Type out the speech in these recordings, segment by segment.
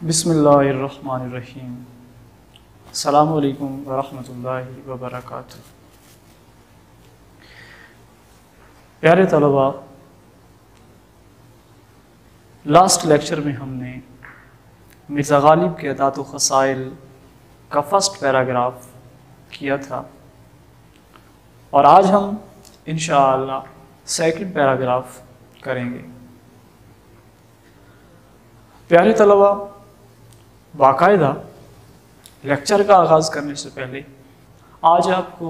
बिस्मिल्लाहिर्रहमानिर्रहीम। अस्सलामु अलैकुम वरहमतुल्लाहि वबरकातुहू। प्यारे तलबा, लास्ट लेक्चर में हमने मिर्ज़ा गालिब के अतात व ख़साइल का फर्स्ट पैराग्राफ किया था और आज हम इंशाअल्लाह सेकंड पैराग्राफ करेंगे। प्यारे तलबा, बाकायदा लेक्चर का आगाज़ करने से पहले आज आपको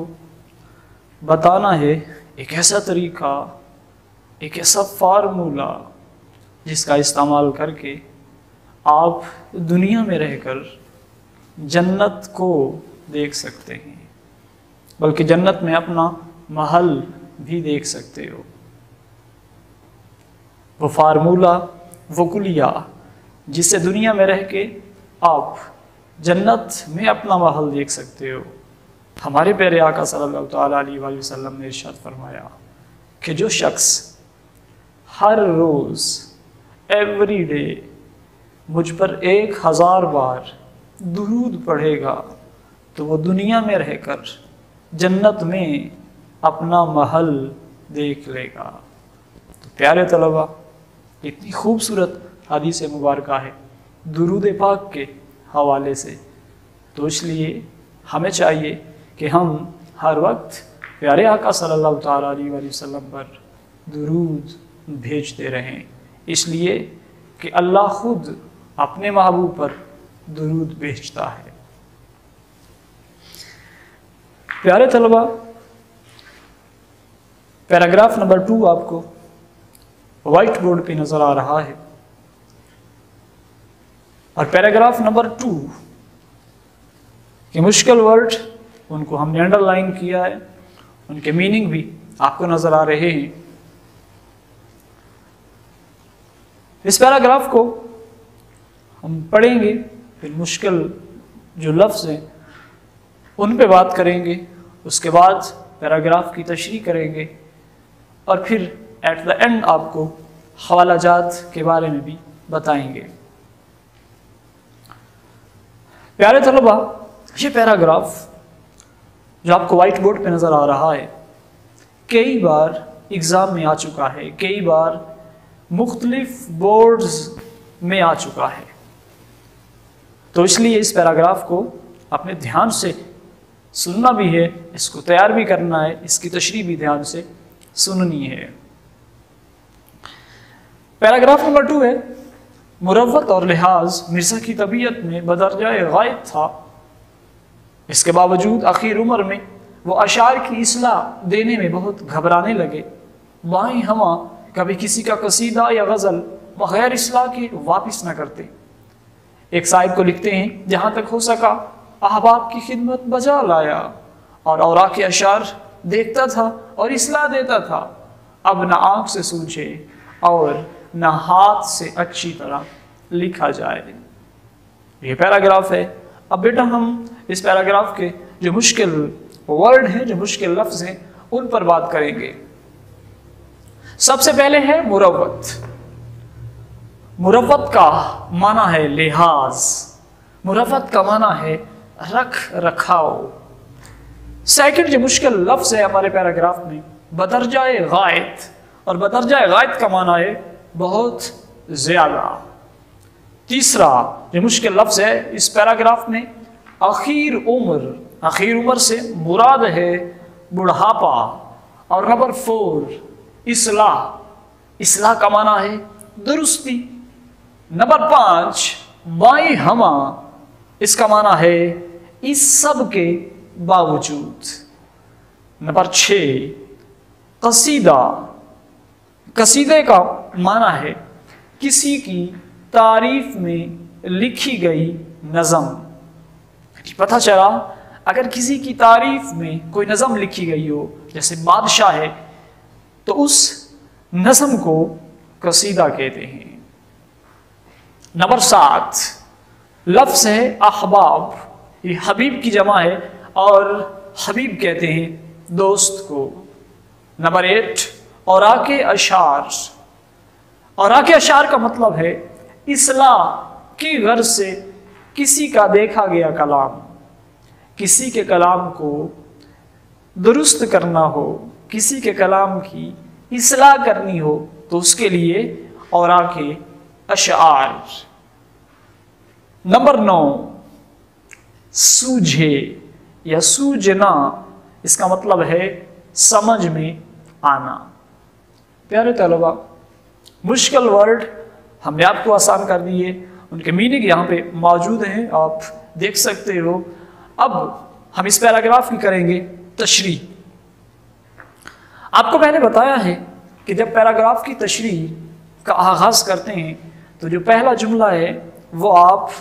बताना है एक ऐसा तरीका, एक ऐसा फार्मूला जिसका इस्तेमाल करके आप दुनिया में रहकर जन्नत को देख सकते हैं, बल्कि जन्नत में अपना महल भी देख सकते हो। वो फार्मूला, वो कुलिया जिससे दुनिया में रह के आप जन्नत में अपना महल देख सकते हो। हमारे प्यारे आका सल्लल्लाहु अलैहि वसल्लम ने इरशाद फरमाया कि जो शख्स हर रोज़ एवरी डे मुझ पर 1000 बार दुरूद पढ़ेगा तो वो दुनिया में रहकर जन्नत में अपना महल देख लेगा। तो प्यारे तलबा, इतनी खूबसूरत हदीस मुबारक है दुरूद पाक के हवाले से, तो इसलिए हमें चाहिए कि हम हर वक्त प्यारे आका सल्लल्लाहु अलैहि वसल्लम पर दुरूद भेजते रहें, इसलिए कि अल्लाह खुद अपने महबूब पर दुरूद भेजता है। प्यारे तलबा, पैराग्राफ नंबर 2 आपको वाइट बोर्ड पे नज़र आ रहा है और पैराग्राफ नंबर 2 के मुश्किल वर्ड उनको हमने अंडरलाइन किया है, उनके मीनिंग भी आपको नज़र आ रहे हैं। इस पैराग्राफ को हम पढ़ेंगे, फिर मुश्किल जो लफ्ज़ हैं उन पे बात करेंगे, उसके बाद पैराग्राफ की तशरीह करेंगे और फिर एट द एंड आपको हवालाजात के बारे में भी बताएंगे। प्यारे तलबा, ये पैराग्राफ जो आपको वाइट बोर्ड पे नज़र आ रहा है कई बार एग्ज़ाम में आ चुका है, कई बार मुख्तलिफ बोर्ड्स में आ चुका है, तो इसलिए इस पैराग्राफ को अपने ध्यान से सुनना भी है, इसको तैयार भी करना है, इसकी तशरीह भी ध्यान से सुननी है। पैराग्राफ नंबर 2 है, मुरव्वत और लिहाज मिर्ज़ा की तबीयत में बदरजाए गायब था, इसके बावजूद आखिर उम्र में वो अशार की इस्लाह देने में बहुत घबराने लगे। बाएं हमा कभी किसी का कसीदा या गज़ल बगैर इस्लाह के वापिस न करते। एक साहिब को लिखते हैं, जहाँ तक हो सका अहबाब की खिदमत बजा लाया और औराक़ के अशार देखता था और इस्लाह देता था। अब न आँख से सूझे और न हाथ से अच्छी तरह लिखा जाए। ये पैराग्राफ है। अब बेटा हम इस पैराग्राफ के जो मुश्किल वर्ड हैं, जो मुश्किल लफ्ज़ हैं, उन पर बात करेंगे। सबसे पहले है मुरव्वत। मुरव्वत का माना है लिहाज, मुरव्वत का माना है रख रखाव। सेकंड जो मुश्किल लफ्ज़ है हमारे पैराग्राफ में बदरजाए गायत, और बदरजाए गायत का माना है बहुत ज़्यादा। तीसरा जो मुश्किल लफ्ज़ है इस पैराग्राफ में आखिर उम्र, आखिर उम्र से मुराद है बुढ़ापा। और नंबर 4 इस्लाह, इस्लाह का माना है दुरुस्ती। नंबर 5 बाई हमा, इसका माना है इस सब के बावजूद। नंबर 6 कसीदा, कसीदे का माना है किसी की तारीफ में लिखी गई नज़म। पता चला अगर किसी की तारीफ में कोई नज़म लिखी गई हो, जैसे बादशाह है, तो उस नज़म को कसीदा कहते हैं। नंबर 7 लफ्ज़ है अहबाब, ये हबीब की जमा है और हबीब कहते हैं दोस्त को। नंबर 8 औराक़े अशार, औराक़े अशार का मतलब है इस्लाह कि गर्ज से किसी का देखा गया कलाम, किसी के कलाम को दुरुस्त करना हो, किसी के कलाम की इस्लाह करनी हो, तो उसके लिए और आके अशआर। नंबर 9, सूझे या सूझना, इसका मतलब है समझ में आना। प्यारे तलबा, मुश्किल वर्ड हमने आपको आसान कर दिए, उनके मीनिंग यहाँ पे मौजूद हैं, आप देख सकते हो। अब हम इस पैराग्राफ की करेंगे तशरीह। आपको मैंने बताया है कि जब पैराग्राफ की तशरीह का आगाज़ करते हैं तो जो पहला जुमला है वो आप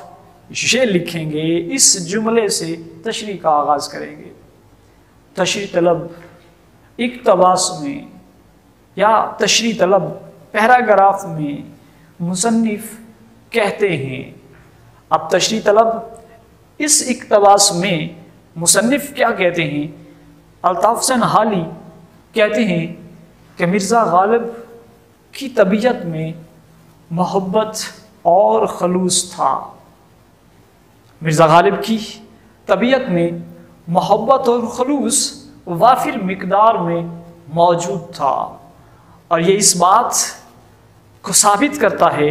ये लिखेंगे, इस जुमले से तशरीह का आगाज़ करेंगे। तशरीह तलब इक्तबास में या तशरीह तलब पैराग्राफ में मुसन्निफ कहते हैं। अब तशरीह तलब इस इक्तबास में मुसन्निफ क्या कहते हैं? अल्ताफ़ हुसैन हाली कहते हैं कि मिर्ज़ा गालिब की तबीयत में मोहब्बत और खलूस था। मिर्ज़ा गालिब की तबीयत में मोहब्बत और खलूस वाफिर मिकदार में मौजूद था, और ये इस बात को साबित करता है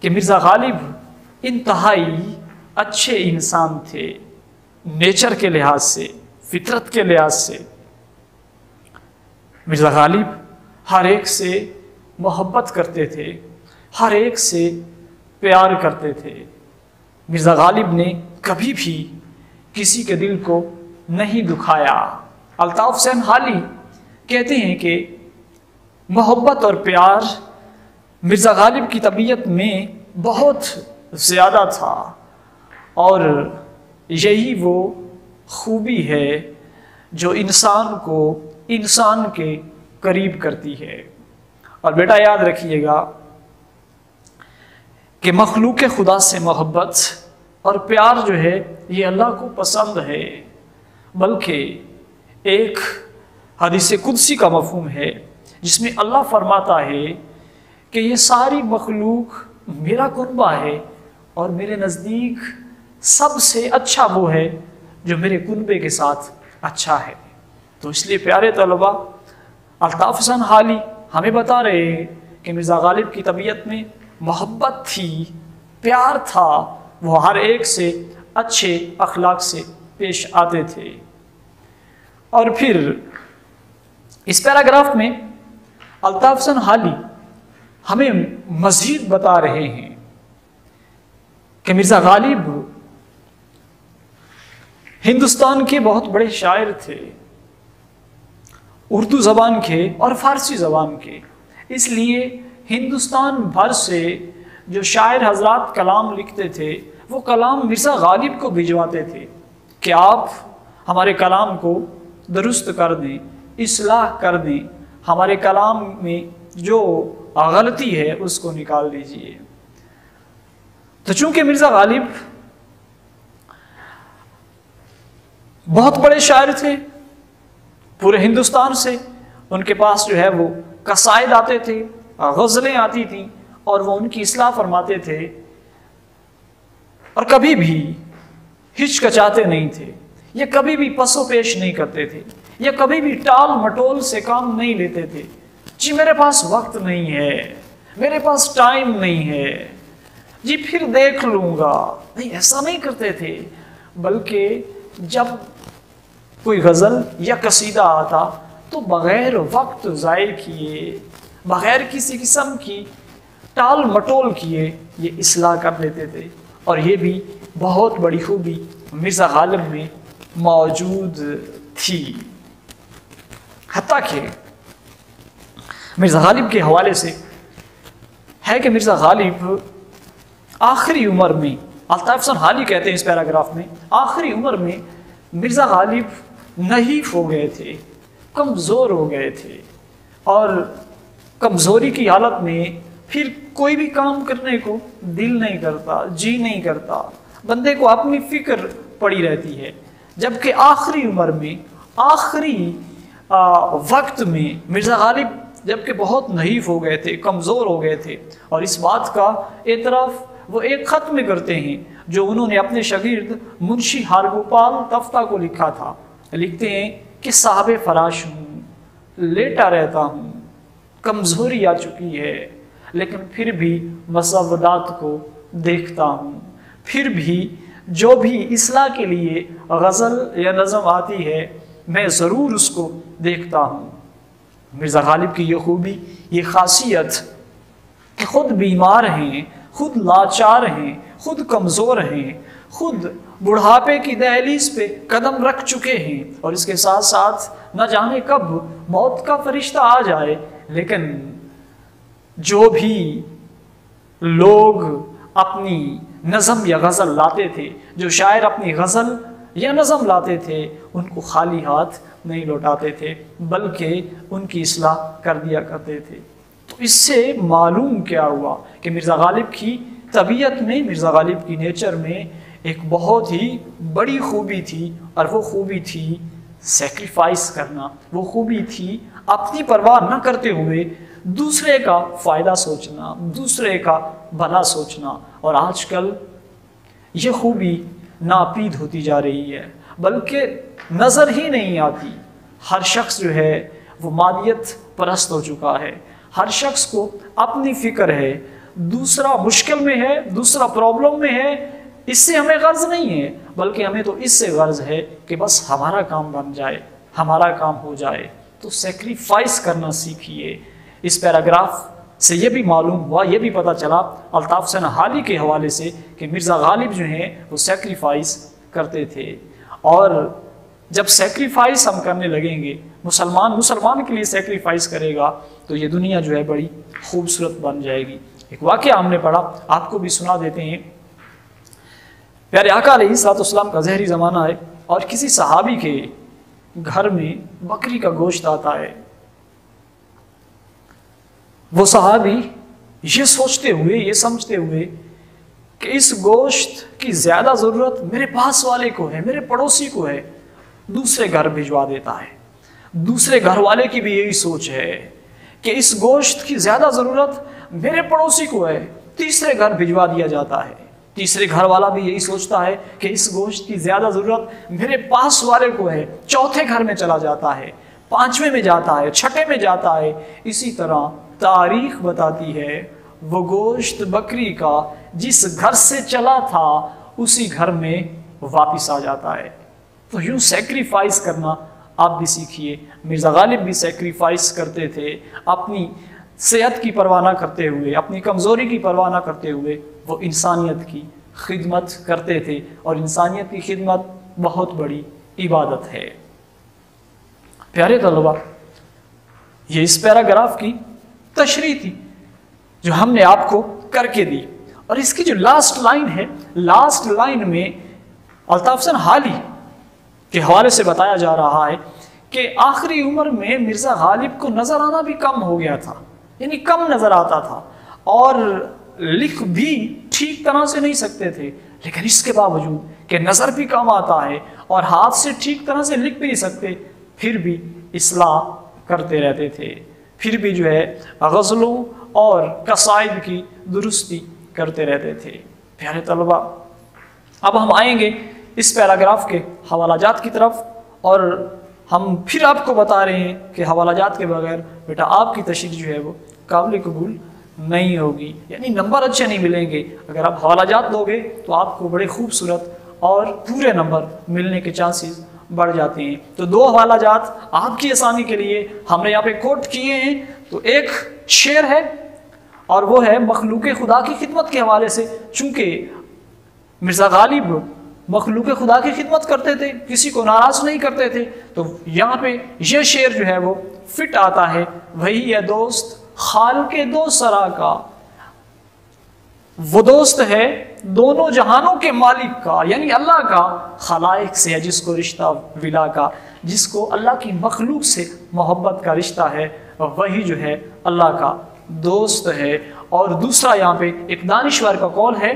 कि मिर्ज़ा गालिब इंतहाई अच्छे इंसान थे, नेचर के लिहाज से, फितरत के लिहाज से। मिर्ज़ा गालिब हर एक से मोहब्बत करते थे, हर एक से प्यार करते थे। मिर्ज़ा गालिब ने कभी भी किसी के दिल को नहीं दुखाया। अल्ताफ़ हुसैन हाली कहते हैं कि मोहब्बत और प्यार मिर्ज़ा गालिब की तबीयत में बहुत ज़्यादा था, और यही वो खूबी है जो इंसान को इंसान के करीब करती है। और बेटा याद रखिएगा कि मखलूक खुदा से मोहब्बत और प्यार जो है ये अल्लाह को पसंद है, बल्कि एक हदीस कुदसी का मफ़हूम है जिसमें अल्लाह फरमाता है कि ये सारी मखलूक मेरा कुनबा है और मेरे नज़दीक सबसे अच्छा वो है जो मेरे कुनबे के साथ अच्छा है। तो इसलिए प्यारे तलबा, अल्ताफ़ हुसैन हाली हमें बता रहे हैं कि मिर्ज़ा गालिब की तबीयत में मोहब्बत थी, प्यार था, वो हर एक से अच्छे अखलाक से पेश आते थे। और फिर इस पैराग्राफ में अल्ताफ़ हुसैन हाली हमें मज़ीद बता रहे हैं कि मिर्ज़ा गालिब हिंदुस्तान के बहुत बड़े शायर थे, उर्दू ज़बान के और फ़ारसी ज़बान के। इसलिए हिंदुस्तान भर से जो शायर हजरात कलाम लिखते थे वो कलाम मिर्ज़ा गालिब को भिजवाते थे कि आप हमारे कलाम को दुरुस्त कर दें, इस्लाह कर दें, हमारे कलाम में जो गलती है उसको निकाल दीजिए। तो चूंकि मिर्ज़ा गालिब बहुत बड़े शायर थे पूरे हिंदुस्तान से, उनके पास जो है वो कसायद आते थे, गज़लें आती थीं, और वो उनकी इस्लाह फरमाते थे, और कभी भी हिचकिचाते नहीं थे, ये कभी भी पसो पेश नहीं करते थे, ये कभी भी टाल मटोल से काम नहीं लेते थे। जी मेरे पास वक्त नहीं है, मेरे पास टाइम नहीं है, जी फिर देख लूँगा, नहीं, ऐसा नहीं करते थे। बल्कि जब कोई गज़ल या कसीदा आता तो बग़ैर वक्त ज़ाय किए, बग़ैर किसी किस्म की टाल मटोल किए ये इस्लाह कर लेते थे। और ये भी बहुत बड़ी खूबी मिर्ज़ा गालिब में मौजूद थी। हत्ता कि मिर्ज़ा गालिब के हवाले से है कि मिर्ज़ा गालिब आखिरी उम्र में, अल्ताफ़ हुसैन हाली कहते हैं इस पैराग्राफ में, आखिरी उम्र में मिर्ज़ा गालिब नहीफ हो गए थे, कमज़ोर हो गए थे, और कमज़ोरी की हालत में फिर कोई भी काम करने को दिल नहीं करता, जी नहीं करता, बंदे को अपनी फ़िक्र पड़ी रहती है। जबकि आखिरी उम्र में, आखिरी वक्त में मिर्ज़ा गालिब जबकि बहुत नहीफ हो गए थे, कमज़ोर हो गए थे, और इस बात का एतराफ़ वो एक ख़त में करते हैं जो उन्होंने अपने शागिर्द मुंशी हरगोपाल तफ्ता को लिखा था। लिखते हैं कि साहब फराश हूँ, लेटा रहता हूँ, कमज़ोरी आ चुकी है, लेकिन फिर भी मसवदात को देखता हूँ। फिर भी जो भी इस्लाह के लिए गज़ल या नज़म आती है मैं ज़रूर उसको देखता हूँ। मिर्ज़ा गालिब की ये खूबी, ये ख़ासियत कि ख़ुद बीमार हैं, ख़ुद लाचार हैं, ख़ुद कमज़ोर हैं, ख़ुद बुढ़ापे की दहलीज पे कदम रख चुके हैं और इसके साथ साथ न जाने कब मौत का फरिश्ता आ जाए, लेकिन जो भी लोग अपनी नज़म या गज़ल लाते थे, जो शायर अपनी गज़ल या नज़म लाते थे, उनको खाली हाथ नहीं लौटाते थे बल्कि उनकी इस्लाह कर दिया करते थे। तो इससे मालूम क्या हुआ कि मिर्ज़ा गालिब की तबीयत में, मिर्ज़ा गालिब की नेचर में एक बहुत ही बड़ी खूबी थी और वो खूबी थी सेक्रीफाइस करना। वो खूबी थी अपनी परवाह न करते हुए दूसरे का फ़ायदा सोचना, दूसरे का भला सोचना। और आजकल ये खूबी नापीद होती जा रही है, बल्कि नज़र ही नहीं आती। हर शख्स जो है वो मादियत परस्त हो चुका है। हर शख्स को अपनी फ़िक्र है, दूसरा मुश्किल में है, दूसरा प्रॉब्लम में है, इससे हमें गर्ज नहीं है, बल्कि हमें तो इससे गर्ज है कि बस हमारा काम बन जाए, हमारा काम हो जाए। तो सेक्रीफाइस करना सीखिए। इस पैराग्राफ से ये भी मालूम हुआ, ये भी पता चला अल्ताफ़ हुसैन हाली के हवाले से कि मिर्ज़ा गालिब जो हैं वो सेक्रीफाइस करते थे। और जब सेक्रीफाइस हम करने लगेंगे, मुसलमान के लिए सेक्रीफाइस करेगा, तो ये दुनिया जो है बड़ी खूबसूरत बन जाएगी। एक वाक़या हमने पढ़ा, आपको भी सुना देते हैं। प्यारे आका अलैहिस्सलाम का ज़हरी ज़माना है और किसी सहाबी के घर में बकरी का गोश्त आता है। वो सहाबी ये सोचते हुए, ये समझते हुए कि इस गोश्त की ज़्यादा ज़रूरत मेरे पास वाले को है, मेरे पड़ोसी को है, दूसरे घर भिजवा देता है। दूसरे घर वाले की भी यही सोच है कि इस गोश्त की ज़्यादा ज़रूरत मेरे पड़ोसी को है, तीसरे घर भिजवा दिया जाता है। तीसरे घर वाला भी यही सोचता है कि इस गोश्त की ज़्यादा ज़रूरत मेरे पास वाले को है, चौथे घर में चला जाता है, पांचवें में जाता है, छठे में जाता है। इसी तरह तारीख बताती है वो गोश्त बकरी का जिस घर से चला था उसी घर में वापस आ जाता है। तो यूँ सेक्रीफाइस करना आप भी सीखिए। मिर्ज़ा गालिब भी सेक्रीफाइस करते थे, अपनी सेहत की परवाह ना करते हुए, अपनी कमज़ोरी की परवाह ना करते हुए वो इंसानियत की खिदमत करते थे। और इंसानियत की खिदमत बहुत बड़ी इबादत है। प्यारे तलबा, ये इस पैराग्राफ की तशरीह थी जो हमने आपको करके दी। और इसकी जो लास्ट लाइन है, लास्ट लाइन में अल्ताफ़ हुसैन हाली के हवाले से बताया जा रहा है कि आखिरी उम्र में मिर्ज़ा गालिब को नज़र आना भी कम हो गया था, यानी कम नज़र आता था और लिख भी ठीक तरह से नहीं सकते थे। लेकिन इसके बावजूद कि नज़र भी कम आता है और हाथ से ठीक तरह से लिख भी नहीं सकते, फिर भी इस्लाह करते रहते थे, फिर भी जो है गज़लों और कसाइद की दुरुस्ती करते रहते थे। प्यारे तलबा, अब हम आएंगे इस पैराग्राफ के हवालाजात की तरफ और हम फिर आपको बता रहे हैं कि हवालाजात के बगैर बेटा आपकी तशरीह जो है वो काबिल कबूल नहीं होगी, यानी नंबर अच्छे नहीं मिलेंगे। अगर आप हवालाजात दोगे तो आपको बड़े खूबसूरत और पूरे नंबर मिलने के चांसेस बढ़ जाते हैं। तो दो हवालाजात आपकी आसानी के लिए हमने यहाँ पे कोट किए हैं। तो एक शेर है और वो है मखलूक खुदा की खिदमत के हवाले से। चूँकि मिर्ज़ा गालिब मखलूक खुदा की खिदमत करते थे, किसी को नाराज़ नहीं करते थे, तो यहाँ पे ये शेर जो है वो फिट आता है। वही है दोस्त खाल के दो सरा का, वो दोस्त है दोनों जहानों के मालिक का, यानी अल्लाह का, खलाइक से है जिसको रिश्ता विला का, जिसको अल्लाह की मखलूक से मोहब्बत का रिश्ता है, वही जो है अल्लाह का दोस्त है। और दूसरा यहाँ पे एक दानिश्वर का कौल है,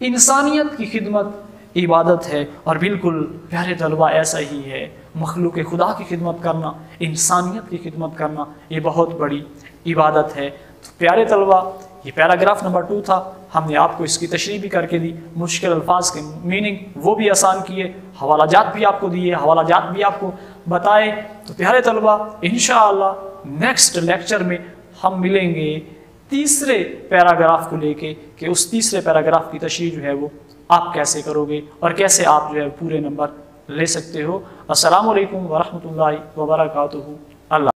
इंसानियत की खिदमत इबादत है। और बिल्कुल प्यारे तलबा ऐसा ही है, मखलूक खुदा की खिदमत करना, इंसानियत की खिदमत करना, ये बहुत बड़ी इबादत है। तो प्यारे तलबा, ये पैराग्राफ नंबर 2 था। हमने आपको इसकी तशरीह भी करके दी, मुश्किल अल्फाज के मीनिंग वो भी आसान किए, हवाला जात भी आपको दिए, हवाला जात भी आपको बताए। तो प्यारे तलबा, इंशाअल्लाह नेक्स्ट लेक्चर में हम मिलेंगे तीसरे पैराग्राफ को लेके कि उस तीसरे पैराग्राफ की तशरीह जो है वो आप कैसे करोगे और कैसे आप जो है पूरे नंबर ले सकते हो। अस्सलामु अलैकुम वरहमतुल्लाहि वबरकातुहू। अल्लाह।